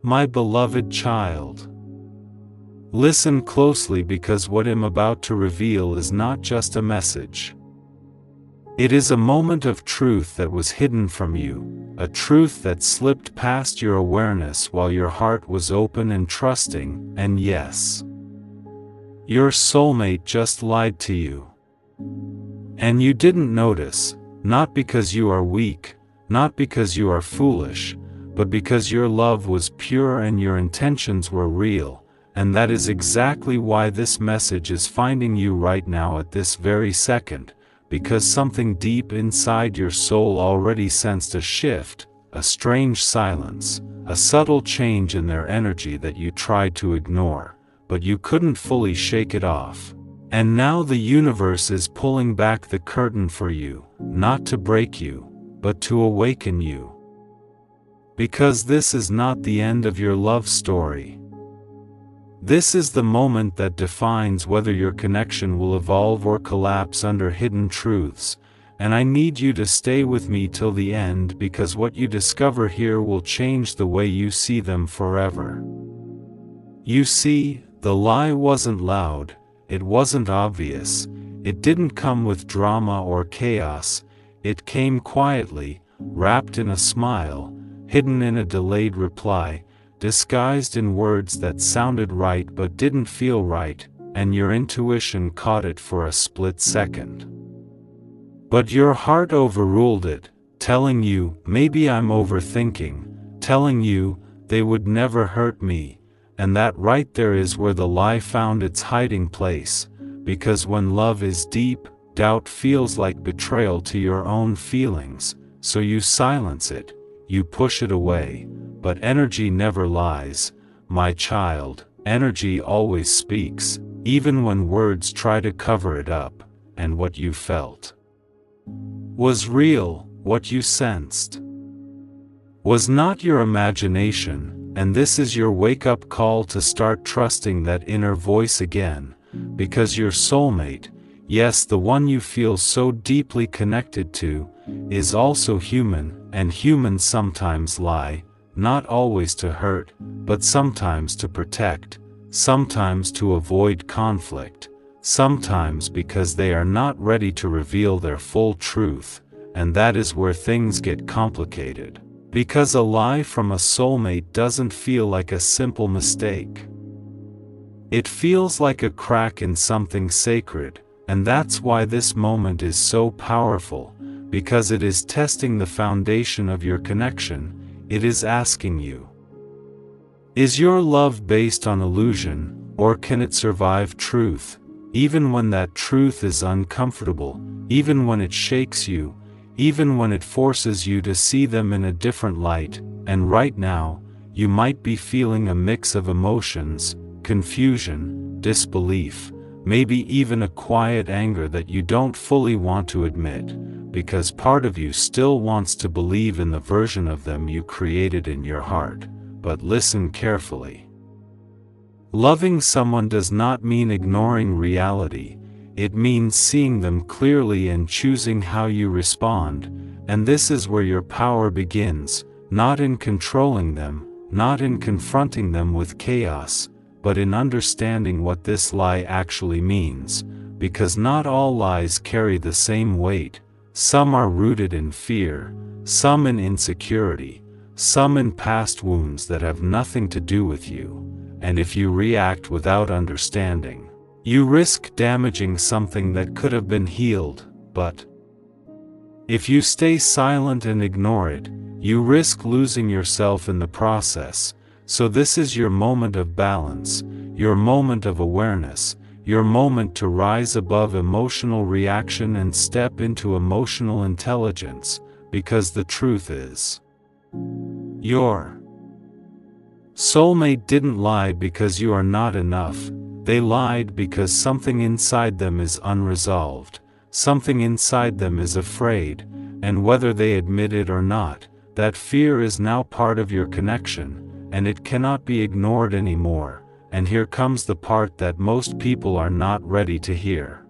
My beloved child. Listen closely, because what I'm about to reveal is not just a message. It is a moment of truth that was hidden from you, a truth that slipped past your awareness while your heart was open and trusting, and yes, your soulmate just lied to you. And you didn't notice, not because you are weak, not because you are foolish, but because your love was pure and your intentions were real, and that is exactly why this message is finding you right now at this very second, because something deep inside your soul already sensed a shift, a strange silence, a subtle change in their energy that you tried to ignore, but you couldn't fully shake it off. And now the universe is pulling back the curtain for you, not to break you, but to awaken you. Because this is not the end of your love story. This is the moment that defines whether your connection will evolve or collapse under hidden truths, and I need you to stay with me till the end, because what you discover here will change the way you see them forever. You see, the lie wasn't loud, it wasn't obvious, it didn't come with drama or chaos, it came quietly, wrapped in a smile, hidden in a delayed reply, disguised in words that sounded right but didn't feel right, and your intuition caught it for a split second. But your heart overruled it, telling you, maybe I'm overthinking, telling you, they would never hurt me, and that right there is where the lie found its hiding place, because when love is deep, doubt feels like betrayal to your own feelings, so you silence it, you push it away. But energy never lies, my child, energy always speaks, even when words try to cover it up, and what you felt was real, what you sensed was not your imagination, and this is your wake-up call to start trusting that inner voice again, because your soulmate, yes, the one you feel so deeply connected to, is also human, and humans sometimes lie, not always to hurt, but sometimes to protect, sometimes to avoid conflict, sometimes because they are not ready to reveal their full truth, and that is where things get complicated. Because a lie from a soulmate doesn't feel like a simple mistake. It feels like a crack in something sacred, and that's why this moment is so powerful, because it is testing the foundation of your connection. It is asking you, is your love based on illusion, or can it survive truth, even when that truth is uncomfortable, even when it shakes you, even when it forces you to see them in a different light? And right now, you might be feeling a mix of emotions, confusion, disbelief, maybe even a quiet anger that you don't fully want to admit, because part of you still wants to believe in the version of them you created in your heart. But listen carefully. Loving someone does not mean ignoring reality, it means seeing them clearly and choosing how you respond, and this is where your power begins, not in controlling them, not in confronting them with chaos, but in understanding what this lie actually means, because not all lies carry the same weight. Some are rooted in fear, some in insecurity, some in past wounds that have nothing to do with you, and if you react without understanding, you risk damaging something that could have been healed. But if you stay silent and ignore it, you risk losing yourself in the process. So this is your moment of balance, your moment of awareness, your moment to rise above emotional reaction and step into emotional intelligence, because the truth is, your soulmate didn't lie because you are not enough. They lied because something inside them is unresolved, something inside them is afraid, and whether they admit it or not, that fear is now part of your connection, and it cannot be ignored anymore. And here comes the part that most people are not ready to hear.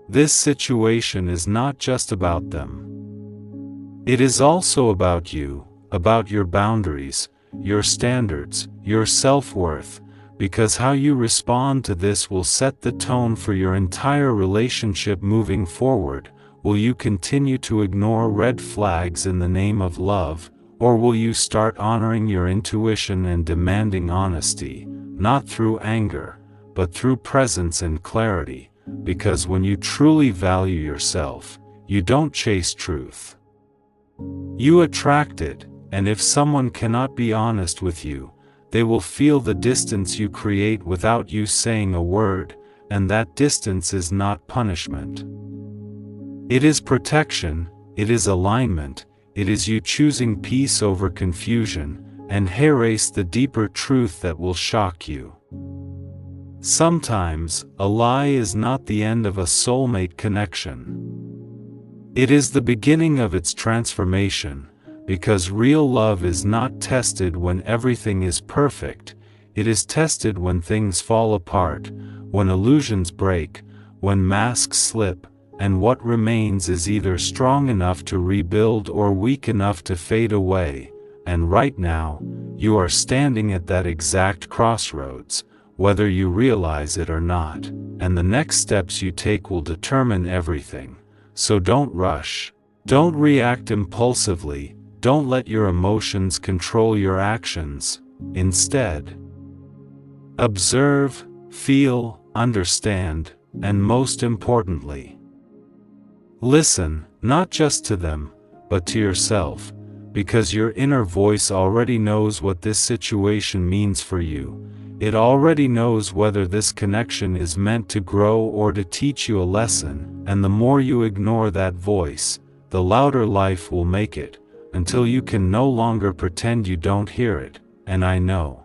This situation is not just about them. It is also about you, about your boundaries, your standards, your self-worth, because how you respond to this will set the tone for your entire relationship moving forward. Will you continue to ignore red flags in the name of love, or will you start honoring your intuition and demanding honesty, not through anger, but through presence and clarity? Because when you truly value yourself, you don't chase truth. You attract it, and if someone cannot be honest with you, they will feel the distance you create without you saying a word, and that distance is not punishment. It is protection, it is alignment, it is you choosing peace over confusion, and erase the deeper truth that will shock you. Sometimes, a lie is not the end of a soulmate connection. It is the beginning of its transformation, because real love is not tested when everything is perfect, it is tested when things fall apart, when illusions break, when masks slip, and what remains is either strong enough to rebuild or weak enough to fade away. And right now, you are standing at that exact crossroads, whether you realize it or not, and the next steps you take will determine everything. So don't rush. Don't react impulsively. Don't let your emotions control your actions. Instead, observe, feel, understand, and most importantly, listen, not just to them, but to yourself, because your inner voice already knows what this situation means for you. It already knows whether this connection is meant to grow or to teach you a lesson, and the more you ignore that voice, the louder life will make it, until you can no longer pretend you don't hear it. And I know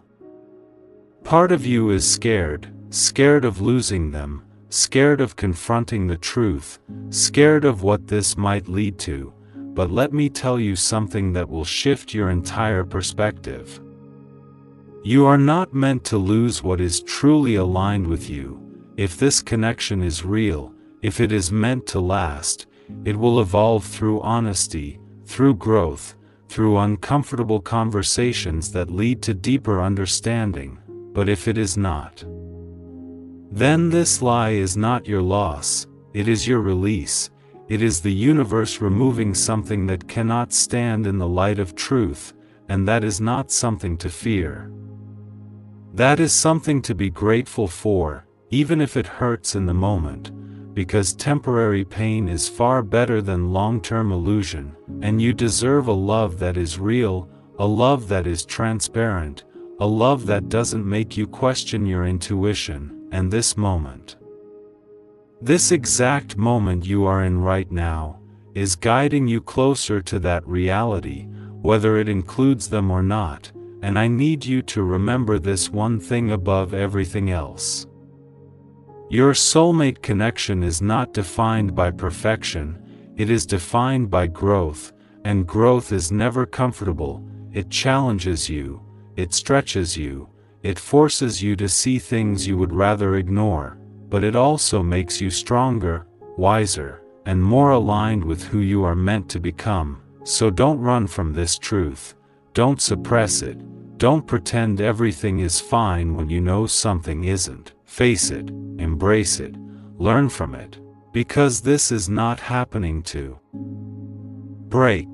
part of you is scared of losing them, scared of confronting the truth, scared of what this might lead to, but let me tell you something that will shift your entire perspective. You are not meant to lose what is truly aligned with you. If this connection is real, if it is meant to last, it will evolve through honesty, through growth, through uncomfortable conversations that lead to deeper understanding. But if it is not, then this lie is not your loss, it is your release. It is the universe removing something that cannot stand in the light of truth, and that is not something to fear. That is something to be grateful for, even if it hurts in the moment, because temporary pain is far better than long-term illusion, and you deserve a love that is real, a love that is transparent, a love that doesn't make you question your intuition. And this moment, this exact moment you are in right now, is guiding you closer to that reality, whether it includes them or not. And I need you to remember this one thing above everything else. Your soulmate connection is not defined by perfection, it is defined by growth, and growth is never comfortable. It challenges you, it stretches you, it forces you to see things you would rather ignore, but it also makes you stronger, wiser, and more aligned with who you are meant to become. So don't run from this truth, don't suppress it, don't pretend everything is fine when you know something isn't. Face it, embrace it, learn from it, because this is not happening to break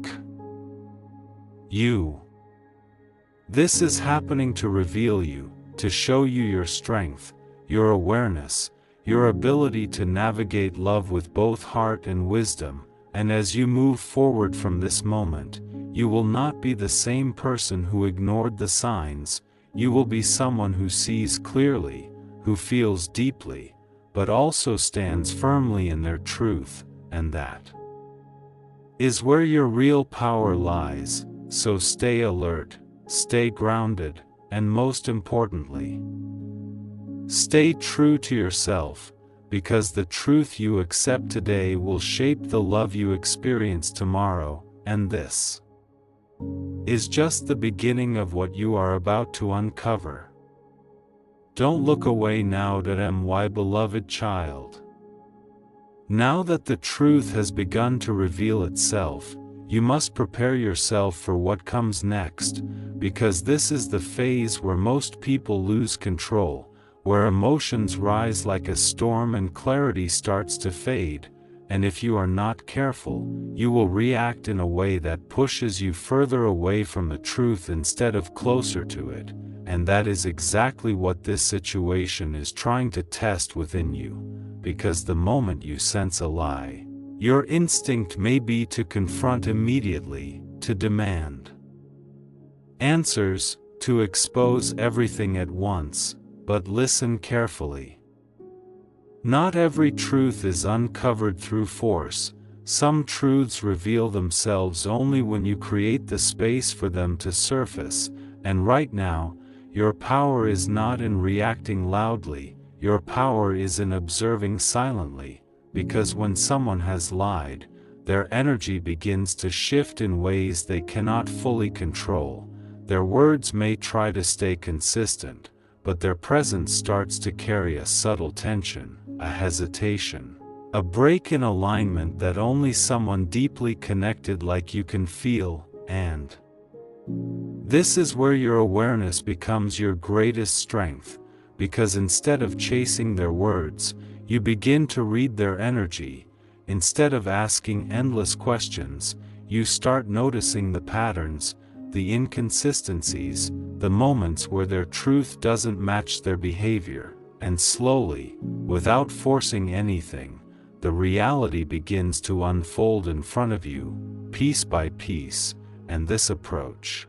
you. This is happening to reveal you, to show you your strength, your awareness, your ability to navigate love with both heart and wisdom. And as you move forward from this moment, you will not be the same person who ignored the signs. You will be someone who sees clearly, who feels deeply, but also stands firmly in their truth, and that is where your real power lies. So stay alert, stay grounded, and most importantly, stay true to yourself, because the truth you accept today will shape the love you experience tomorrow, and this is just the beginning of what you are about to uncover. Don't look away now, my beloved child. Now that the truth has begun to reveal itself, You must prepare yourself for what comes next, because this is the phase where most people lose control, where emotions rise like a storm and clarity starts to fade, and if you are not careful, you will react in a way that pushes you further away from the truth instead of closer to it, and that is exactly what this situation is trying to test within you, because the moment you sense a lie, your instinct may be to confront immediately, to demand answers, to expose everything at once, but listen carefully. Not every truth is uncovered through force. Some truths reveal themselves only when you create the space for them to surface, and right now, your power is not in reacting loudly, your power is in observing silently, because when someone has lied, their energy begins to shift in ways they cannot fully control. Their words may try to stay consistent, but their presence starts to carry a subtle tension, a hesitation, a break in alignment that only someone deeply connected like you can feel, and this is where your awareness becomes your greatest strength, because instead of chasing their words, you begin to read their energy. Instead of asking endless questions, you start noticing the patterns, the inconsistencies, the moments where their truth doesn't match their behavior, and slowly, without forcing anything, the reality begins to unfold in front of you, piece by piece, and this approach,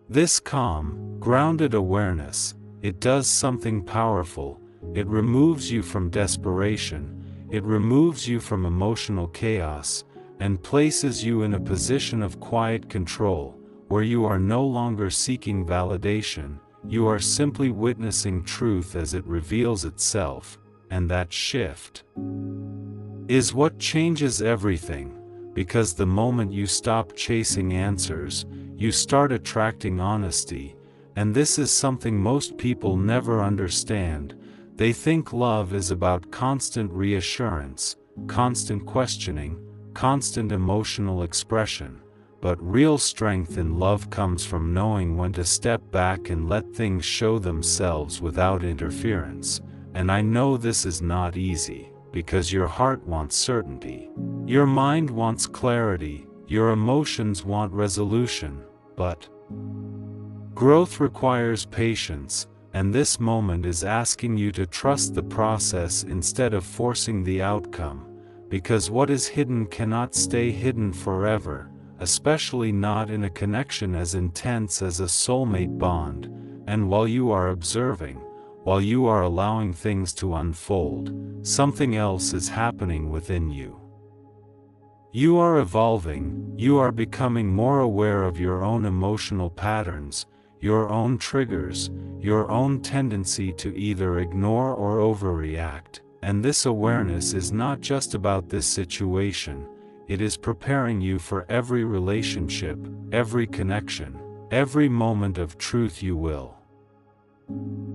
this calm, grounded awareness, it does something powerful. It removes you from desperation, it removes you from emotional chaos, and places you in a position of quiet control, where you are no longer seeking validation, you are simply witnessing truth as it reveals itself, and that shift is what changes everything, because the moment you stop chasing answers, you start attracting honesty, and this is something most people never understand. They think love is about constant reassurance, constant questioning, constant emotional expression, but real strength in love comes from knowing when to step back and let things show themselves without interference. And I know this is not easy, because your heart wants certainty, your mind wants clarity, your emotions want resolution, but growth requires patience, and this moment is asking you to trust the process instead of forcing the outcome, because what is hidden cannot stay hidden forever, especially not in a connection as intense as a soulmate bond. And while you are observing, while you are allowing things to unfold, something else is happening within you. You are evolving, you are becoming more aware of your own emotional patterns, your own triggers, your own tendency to either ignore or overreact, and this awareness is not just about this situation, it is preparing you for every relationship, every connection, every moment of truth you will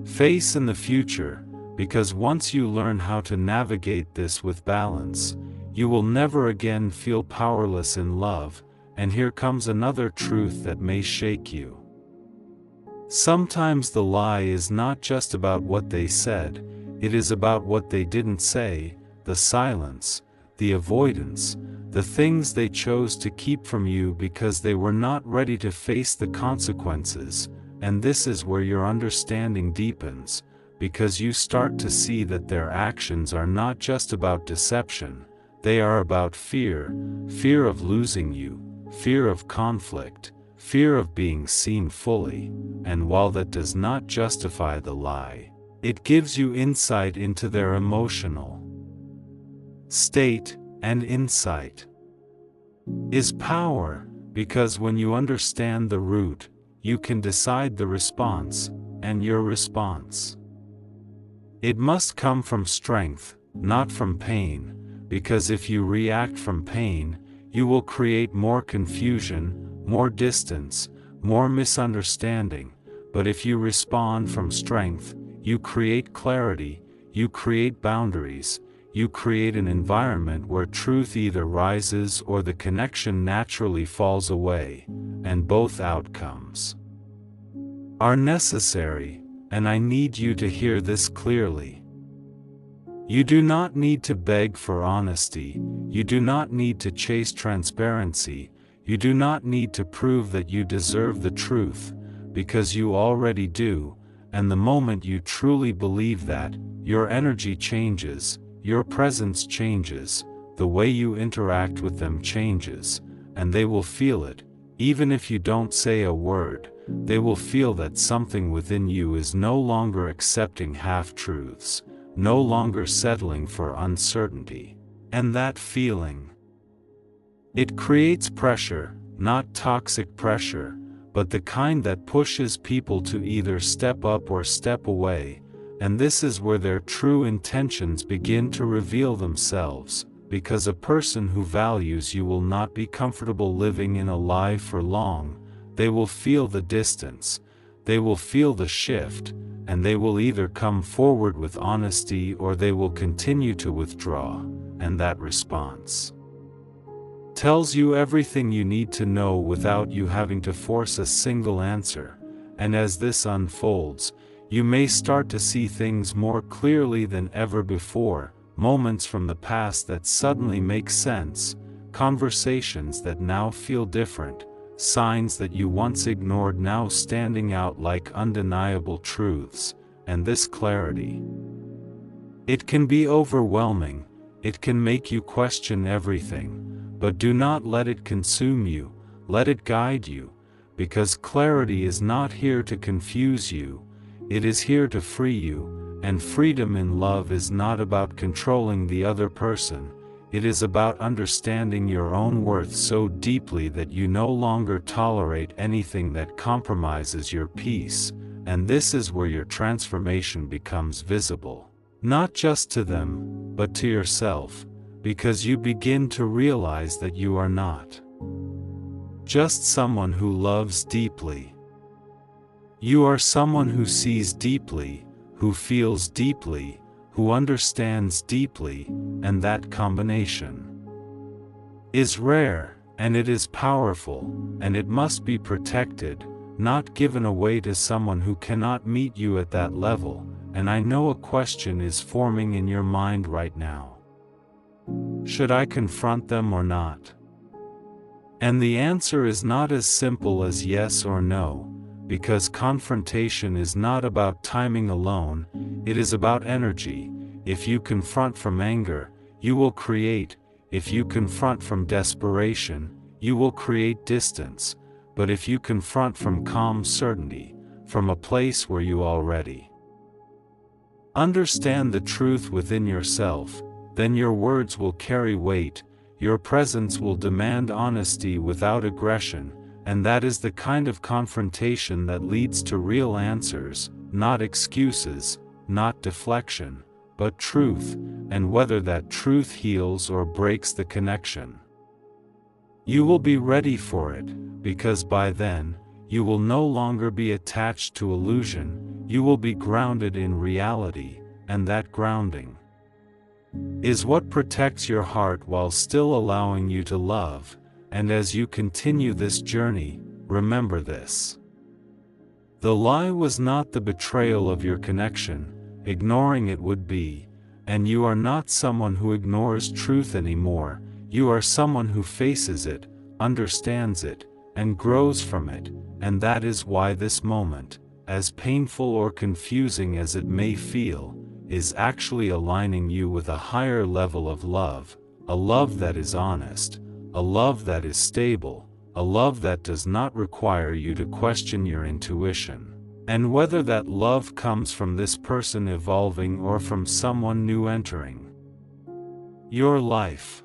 face in the future, because once you learn how to navigate this with balance, you will never again feel powerless in love. And here comes another truth that may shake you. Sometimes the lie is not just about what they said, it is about what they didn't say, the silence, the avoidance, the things they chose to keep from you because they were not ready to face the consequences. And this is where your understanding deepens, because you start to see that their actions are not just about deception, they are about fear, fear of losing you, fear of conflict, fear of being seen fully. And while that does not justify the lie, it gives you insight into their emotional state, and insight is power, because when you understand the root, you can decide the response, and your response, it must come from strength, not from pain, because if you react from pain, you will create more confusion, more distance, more misunderstanding. But if you respond from strength, you create clarity, you create boundaries, you create an environment where truth either rises or the connection naturally falls away, and both outcomes are necessary, and I need you to hear this clearly. You do not need to beg for honesty, you do not need to chase transparency, you do not need to prove that you deserve the truth, because you already do, and the moment you truly believe that, your energy changes, your presence changes, the way you interact with them changes, and they will feel it, even if you don't say a word, they will feel that something within you is no longer accepting half-truths, no longer settling for uncertainty. And that feeling, it creates pressure, not toxic pressure, but the kind that pushes people to either step up or step away, and this is where their true intentions begin to reveal themselves, because a person who values you will not be comfortable living in a lie for long. They will feel the distance, they will feel the shift, and they will either come forward with honesty or they will continue to withdraw, and that response tells you everything you need to know without you having to force a single answer, and as this unfolds, you may start to see things more clearly than ever before, moments from the past that suddenly make sense, conversations that now feel different, signs that you once ignored now standing out like undeniable truths, and this clarity, it can be overwhelming, it can make you question everything, but do not let it consume you, let it guide you, because clarity is not here to confuse you, it is here to free you, and freedom in love is not about controlling the other person, it is about understanding your own worth so deeply that you no longer tolerate anything that compromises your peace, and this is where your transformation becomes visible, not just to them, but to yourself, because you begin to realize that you are not just someone who loves deeply. You are someone who sees deeply, who feels deeply, who understands deeply, and that combination is rare, and it is powerful, and it must be protected, not given away to someone who cannot meet you at that level, and I know a question is forming in your mind right now. Should I confront them or not? And the answer is not as simple as yes or no, because confrontation is not about timing alone, it is about energy. If you confront from anger, you will create, if you confront from desperation, you will create distance, but if you confront from calm certainty, from a place where you already understand the truth within yourself, then your words will carry weight, your presence will demand honesty without aggression, and that is the kind of confrontation that leads to real answers, not excuses, not deflection, but truth, and whether that truth heals or breaks the connection. You will be ready for it, because by then, you will no longer be attached to illusion, you will be grounded in reality, and that grounding is what protects your heart while still allowing you to love, and as you continue this journey, remember this. The lie was not the betrayal of your connection, ignoring it would be, and you are not someone who ignores truth anymore, you are someone who faces it, understands it, and grows from it, and that is why this moment, as painful or confusing as it may feel, is actually aligning you with a higher level of love, a love that is honest, a love that is stable, a love that does not require you to question your intuition. And whether that love comes from this person evolving or from someone new entering your life,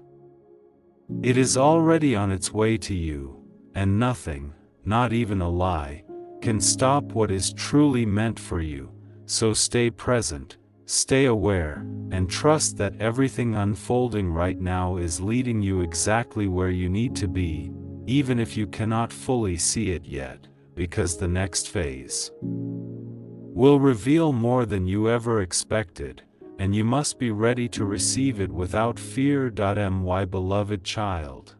it is already on its way to you, and nothing, not even a lie, can stop what is truly meant for you, so stay present, stay aware, and trust that everything unfolding right now is leading you exactly where you need to be, even if you cannot fully see it yet, because the next phase will reveal more than you ever expected, and you must be ready to receive it without fear. My beloved child.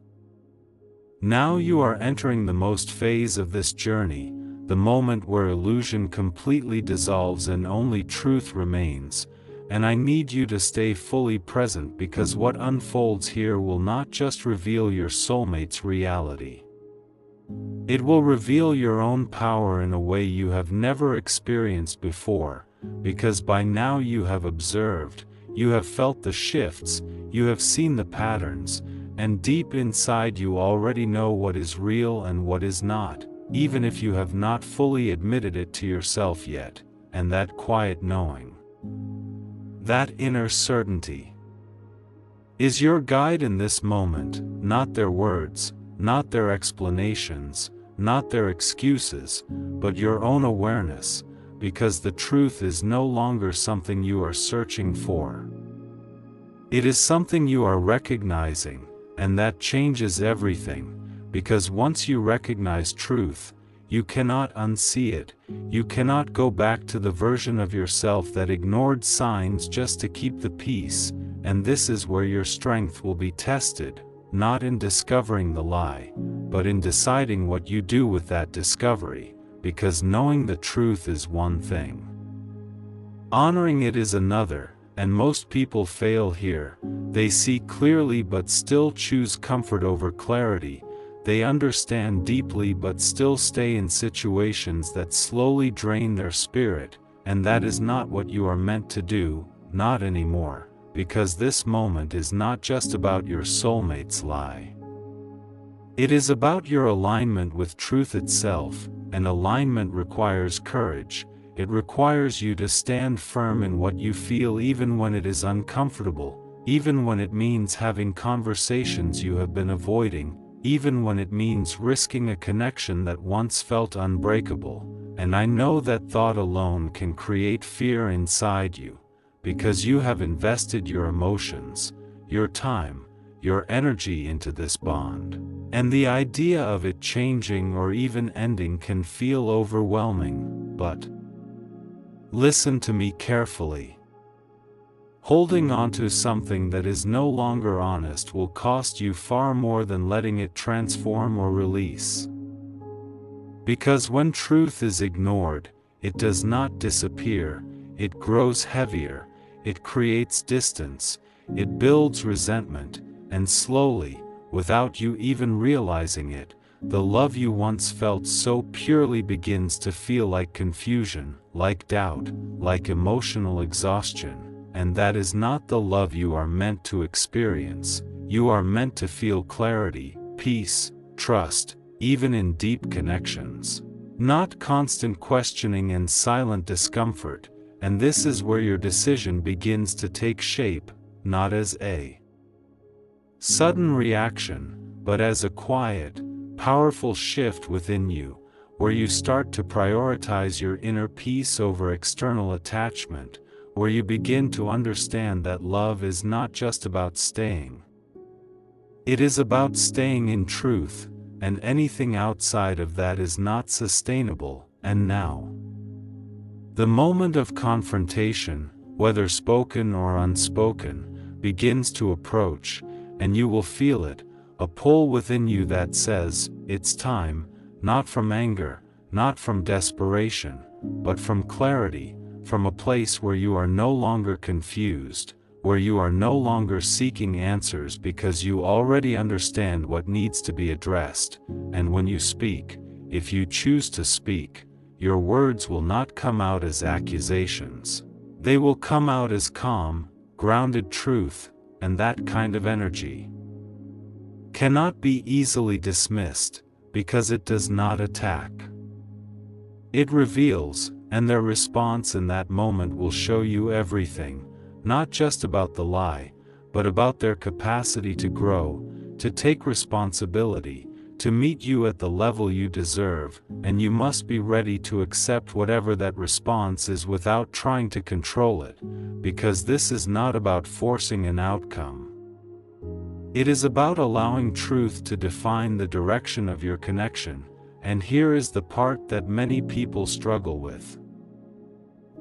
Now you are entering the most phase of this journey, the moment where illusion completely dissolves and only truth remains, and I need you to stay fully present, because what unfolds here will not just reveal your soulmate's reality. It will reveal your own power in a way you have never experienced before, because by now you have observed, you have felt the shifts, you have seen the patterns, and deep inside you already know what is real and what is not, even if you have not fully admitted it to yourself yet. And that quiet knowing, that inner certainty, is your guide in this moment, not their words, not their explanations, not their excuses, but your own awareness, because the truth is no longer something you are searching for. It is something you are recognizing, and that changes everything, because once you recognize truth, you cannot unsee it. You cannot go back to the version of yourself that ignored signs just to keep the peace, and this is where your strength will be tested, not in discovering the lie, but in deciding what you do with that discovery, because knowing the truth is one thing. Honoring it is another, and most people fail here. They see clearly but still choose comfort over clarity. They understand deeply but still stay in situations that slowly drain their spirit, and that is not what you are meant to do, not anymore, because this moment is not just about your soulmate's lie. It is about your alignment with truth itself, and alignment requires courage. It requires you to stand firm in what you feel even when it is uncomfortable, even when it means having conversations you have been avoiding, even when it means risking a connection that once felt unbreakable. And I know that thought alone can create fear inside you, because you have invested your emotions, your time, your energy into this bond. And the idea of it changing or even ending can feel overwhelming, but listen to me carefully. Holding on to something that is no longer honest will cost you far more than letting it transform or release. Because when truth is ignored, it does not disappear, it grows heavier, it creates distance, it builds resentment, and slowly, without you even realizing it, the love you once felt so purely begins to feel like confusion, like doubt, like emotional exhaustion. And that is not the love you are meant to experience. You are meant to feel clarity, peace, trust, even in deep connections. Not constant questioning and silent discomfort, and this is where your decision begins to take shape, not as a sudden reaction, but as a quiet, powerful shift within you, where you start to prioritize your inner peace over external attachment, where you begin to understand that love is not just about staying. It is about staying in truth, and anything outside of that is not sustainable. And now, the moment of confrontation, whether spoken or unspoken, begins to approach, and you will feel it, a pull within you that says, it's time, not from anger, not from desperation, but from clarity, from a place where you are no longer confused, where you are no longer seeking answers because you already understand what needs to be addressed. And when you speak, if you choose to speak, your words will not come out as accusations. They will come out as calm, grounded truth, and that kind of energy cannot be easily dismissed, because it does not attack. It reveals, and their response in that moment will show you everything, not just about the lie, but about their capacity to grow, to take responsibility, to meet you at the level you deserve, and you must be ready to accept whatever that response is without trying to control it, because this is not about forcing an outcome. It is about allowing truth to define the direction of your connection, and here is the part that many people struggle with.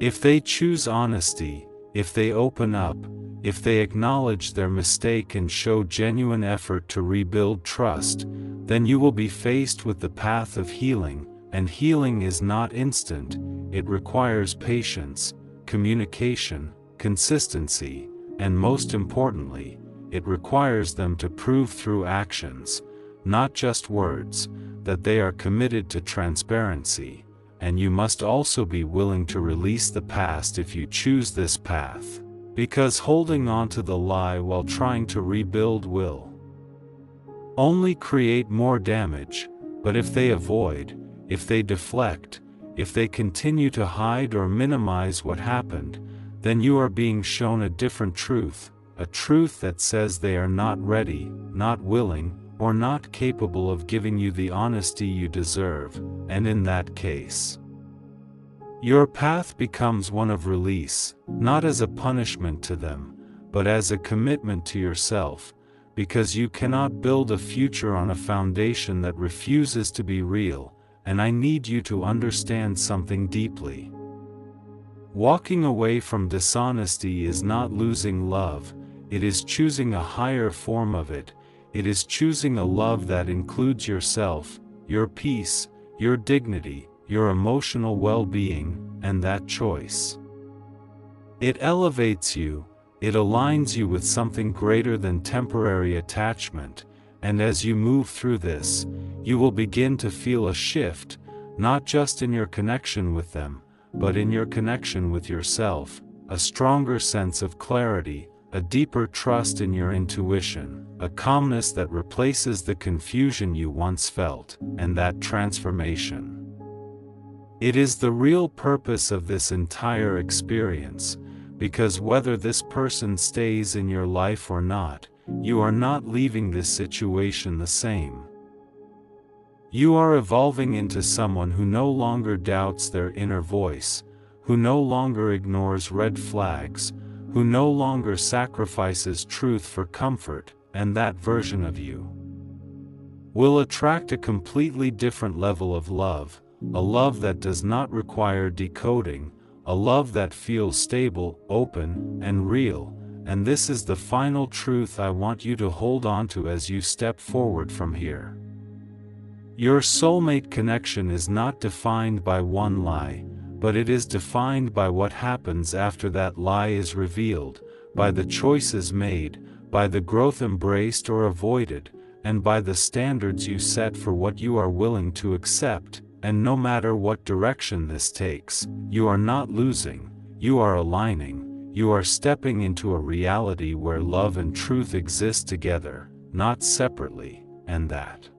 If they choose honesty, if they open up, if they acknowledge their mistake and show genuine effort to rebuild trust, then you will be faced with the path of healing, and healing is not instant. It requires patience, communication, consistency, and most importantly, it requires them to prove through actions, not just words, that they are committed to transparency, and you must also be willing to release the past if you choose this path. Because holding on to the lie while trying to rebuild will only create more damage. But if they avoid, if they deflect, if they continue to hide or minimize what happened, then you are being shown a different truth, a truth that says they are not ready, not willing, or not capable of giving you the honesty you deserve, and in that case, your path becomes one of release, not as a punishment to them, but as a commitment to yourself, because you cannot build a future on a foundation that refuses to be real, and I need you to understand something deeply. Walking away from dishonesty is not losing love, it is choosing a higher form of it. It is choosing a love that includes yourself, your peace, your dignity, your emotional well-being, and that choice. It elevates you, it aligns you with something greater than temporary attachment, and as you move through this, you will begin to feel a shift, not just in your connection with them, but in your connection with yourself, a stronger sense of clarity, a deeper trust in your intuition, a calmness that replaces the confusion you once felt, and that transformation. It is the real purpose of this entire experience, because whether this person stays in your life or not, you are not leaving this situation the same. You are evolving into someone who no longer doubts their inner voice, who no longer ignores red flags, who no longer sacrifices truth for comfort, and that version of you will attract a completely different level of love, a love that does not require decoding, a love that feels stable, open, and real, and this is the final truth I want you to hold on to as you step forward from here. Your soulmate connection is not defined by one lie, but it is defined by what happens after that lie is revealed, by the choices made, by the growth embraced or avoided, and by the standards you set for what you are willing to accept. And no matter what direction this takes, you are not losing, you are aligning, you are stepping into a reality where love and truth exist together, not separately, and that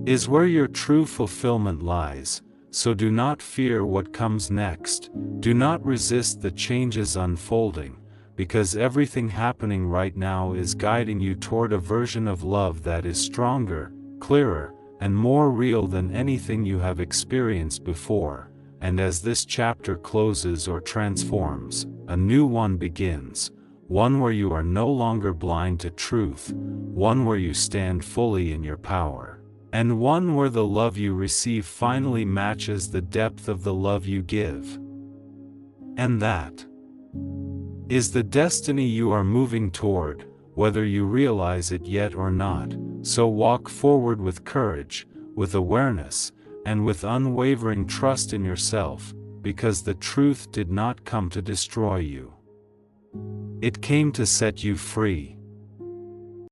is where your true fulfillment lies. So do not fear what comes next, do not resist the changes unfolding, because everything happening right now is guiding you toward a version of love that is stronger, clearer, and more real than anything you have experienced before, and as this chapter closes or transforms, a new one begins, one where you are no longer blind to truth, one where you stand fully in your power, and one where the love you receive finally matches the depth of the love you give. And that is the destiny you are moving toward, whether you realize it yet or not. So walk forward with courage, with awareness, and with unwavering trust in yourself, because the truth did not come to destroy you. It came to set you free.